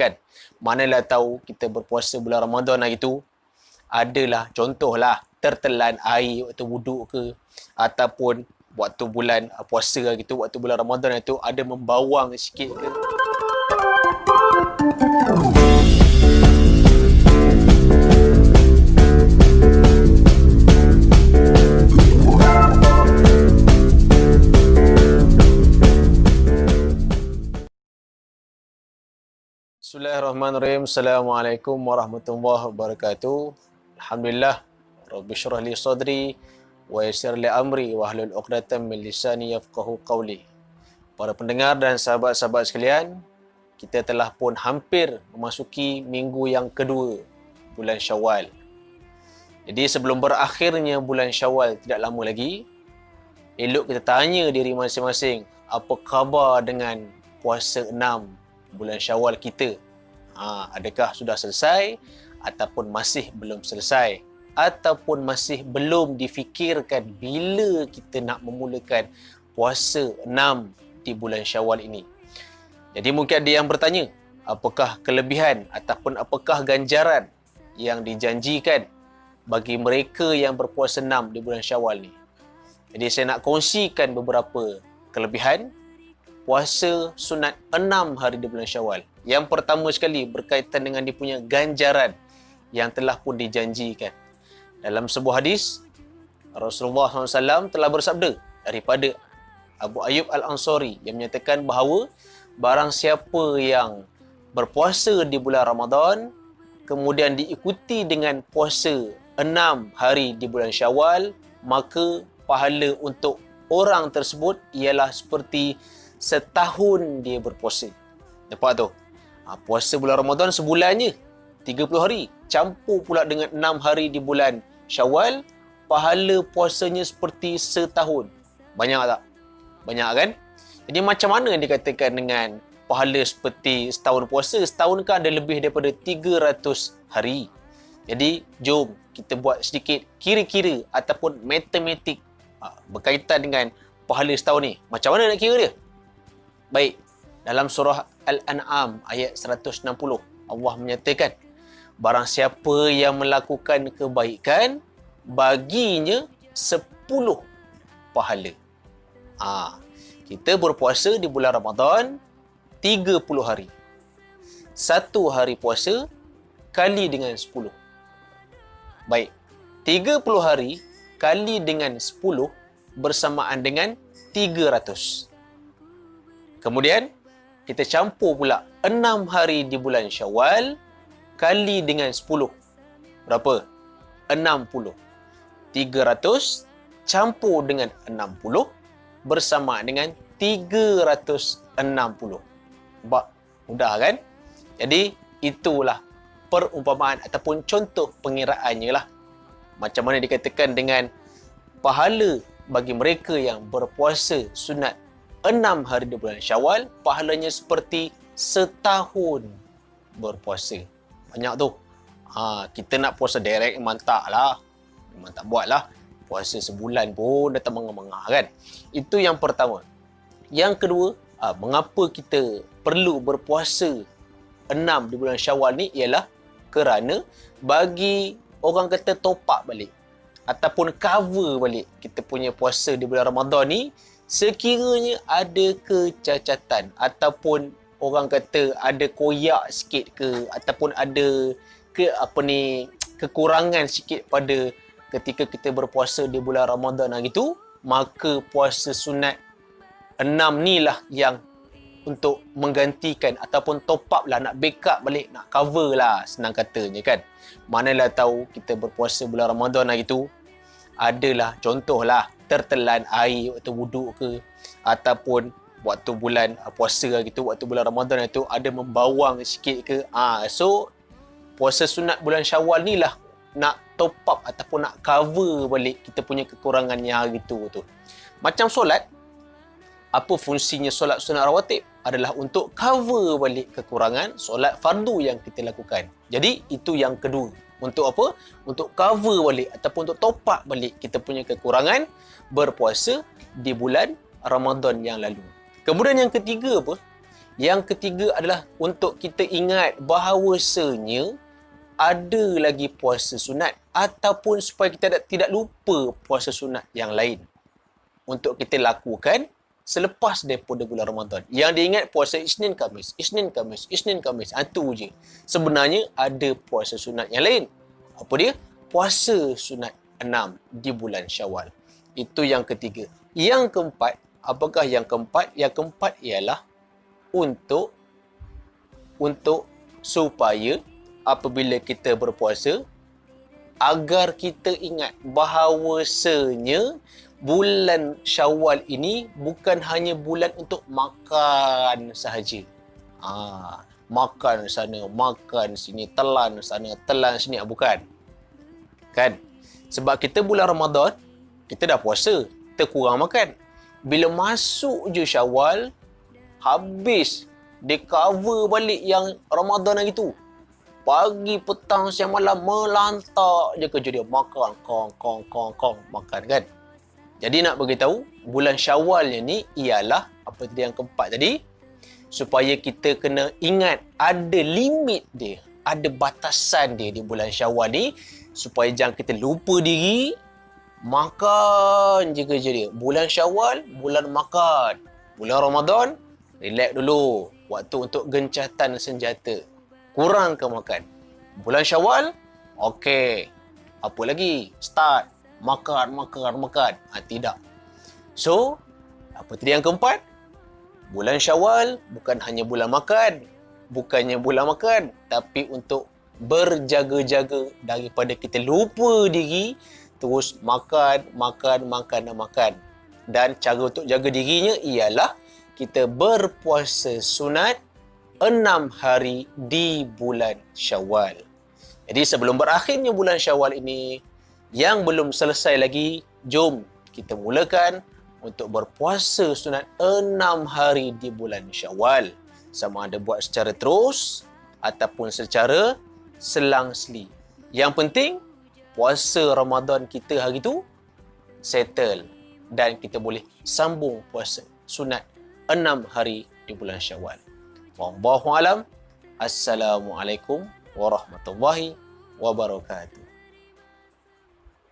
kan. Manalah tahu kita berpuasa bulan Ramadan hari tu, adalah contohlah tertelan air waktu wuduk ke, ataupun waktu bulan puasa hari tu, waktu bulan Ramadan hari tu ada membawang sikit ke. Bismillahirrahmanirrahim. Assalamualaikum warahmatullahi wabarakatuh. Alhamdulillah. Rabbi syrah li sadri wa yassir li amri wa hlul 'uqdatam min lisani yafqahu qawli. Para pendengar dan sahabat-sahabat sekalian, kita telah pun hampir memasuki minggu yang kedua bulan Syawal. Jadi sebelum berakhirnya bulan Syawal tidak lama lagi, elok kita tanya diri masing-masing, apa khabar dengan puasa 6 bulan Syawal kita? Adakah sudah selesai ataupun masih belum selesai, ataupun masih belum difikirkan bila kita nak memulakan puasa 6 di bulan Syawal ini? Jadi mungkin ada yang bertanya, apakah kelebihan ataupun apakah ganjaran yang dijanjikan bagi mereka yang berpuasa 6 di bulan Syawal ni? Jadi saya nak kongsikan beberapa kelebihan puasa sunat 6 hari di bulan Syawal. Yang pertama sekali berkaitan dengan dia punya ganjaran yang telah pun dijanjikan. Dalam sebuah hadis, Rasulullah SAW telah bersabda daripada Abu Ayyub Al-Ansari yang menyatakan bahawa barang siapa yang berpuasa di bulan Ramadan kemudian diikuti dengan puasa 6 hari di bulan Syawal, maka pahala untuk orang tersebut ialah seperti setahun dia berpuasa. Nampak tu? Puasa bulan Ramadan sebulan je, 30 hari. Campur pula dengan 6 hari di bulan Syawal, pahala puasanya seperti setahun. Banyak tak? Banyak kan? Jadi macam mana dikatakan dengan pahala seperti setahun puasa? Setahun kan ada lebih daripada 300 hari. Jadi jom kita buat sedikit kira-kira ataupun matematik berkaitan dengan pahala setahun ni. Macam mana nak kira dia? Baik, dalam surah Al-An'am ayat 160, Allah menyatakan, barang siapa yang melakukan kebaikan, baginya 10 pahala. Kita berpuasa di bulan Ramadan 30 hari. Satu hari puasa kali dengan 10. Baik, 30 hari kali dengan 10 bersamaan dengan 300. Kemudian, kita campur pula 6 hari di bulan Syawal kali dengan 10. Berapa? 60. 300 campur dengan 60 bersama dengan 360. Nampak? Mudah kan? Jadi, itulah perumpamaan ataupun contoh pengiraannya lah. Macam mana dikatakan dengan pahala bagi mereka yang berpuasa sunat 6 hari di bulan Syawal, pahalanya seperti setahun berpuasa. Banyak tu. Kita nak puasa direct memang tak lah. Memang tak buat lah. Puasa sebulan pun dah termengah-mengah kan. Itu yang pertama. Yang kedua, mengapa kita perlu berpuasa 6 di bulan Syawal ni ialah kerana bagi orang kata top up balik ataupun cover balik kita punya puasa di bulan Ramadan ni, sekiranya ada kecacatan ataupun orang kata ada koyak sikit ke ataupun ada kekurangan sikit pada ketika kita berpuasa di bulan Ramadan hari tu, maka puasa sunat 6 ni lah yang untuk menggantikan ataupun top up lah, nak backup balik, nak cover lah senang katanya kan. Manalah tahu kita berpuasa bulan Ramadan hari tu, adalah contohlah tertelan air waktu wuduk ke, ataupun waktu bulan puasa hari tu, waktu bulan Ramadan itu ada membawang sikit ke. So puasa sunat bulan Syawal ni lah nak top up ataupun nak cover balik kita punya kekurangan yang hari tu. Macam solat, apa fungsinya solat sunat rawatib? Adalah untuk cover balik kekurangan solat fardu yang kita lakukan. Jadi itu yang kedua. Untuk apa? Untuk cover balik ataupun untuk top up balik kita punya kekurangan berpuasa di bulan Ramadan yang lalu. Kemudian yang ketiga apa? Yang ketiga adalah untuk kita ingat bahawasanya ada lagi puasa sunat ataupun supaya kita tidak lupa puasa sunat yang lain untuk kita lakukan selepas daripada bulan Ramadan. Yang diingat puasa Isnin Khamis, Isnin Khamis, Isnin Khamis. Itu je. Sebenarnya ada puasa sunat yang lain. Apa dia? Puasa sunat 6 di bulan Syawal. Itu yang ketiga. Yang keempat, apakah yang keempat? Yang keempat ialah untuk supaya apabila kita berpuasa, agar kita ingat bahawasanya bulan Syawal ini bukan hanya bulan untuk makan sahaja. Makan sana, makan sini, telan sana, telan sini. Bukan. Kan? Sebab kita bulan Ramadan, kita dah puasa, kita kurang makan. Bila masuk je Syawal, habis dia cover balik yang Ramadan hari tu. Pagi, petang, siang, malam melantak je kerja dia. Makan, kong, makan kan. Jadi nak beritahu, bulan Syawal ni ialah apa tadi yang keempat tadi, supaya kita kena ingat ada limit dia, ada batasan dia di bulan Syawal ni, supaya jangan kita lupa diri, makan je kerja dia. Bulan Syawal, bulan makan. Bulan Ramadan, relax dulu. Waktu untuk gencatan senjata. Kurangkan makan. Bulan Syawal, okey. Apa lagi? Start. Makan. Tidak. So, apa tadi yang keempat? Bulan Syawal bukan hanya bulan makan. Bukannya bulan makan. Tapi untuk berjaga-jaga daripada kita lupa diri, terus makan. Dan cara untuk jaga dirinya ialah kita berpuasa sunat 6 hari di bulan Syawal. Jadi sebelum berakhirnya bulan Syawal ini, yang belum selesai lagi, jom kita mulakan untuk berpuasa sunat 6 hari di bulan Syawal. Sama ada buat secara terus ataupun secara selang-seli. Yang penting, puasa Ramadan kita hari tu settle dan kita boleh sambung puasa sunat 6 hari di bulan Syawal. Wallahu alam. Assalamualaikum warahmatullahi wabarakatuh.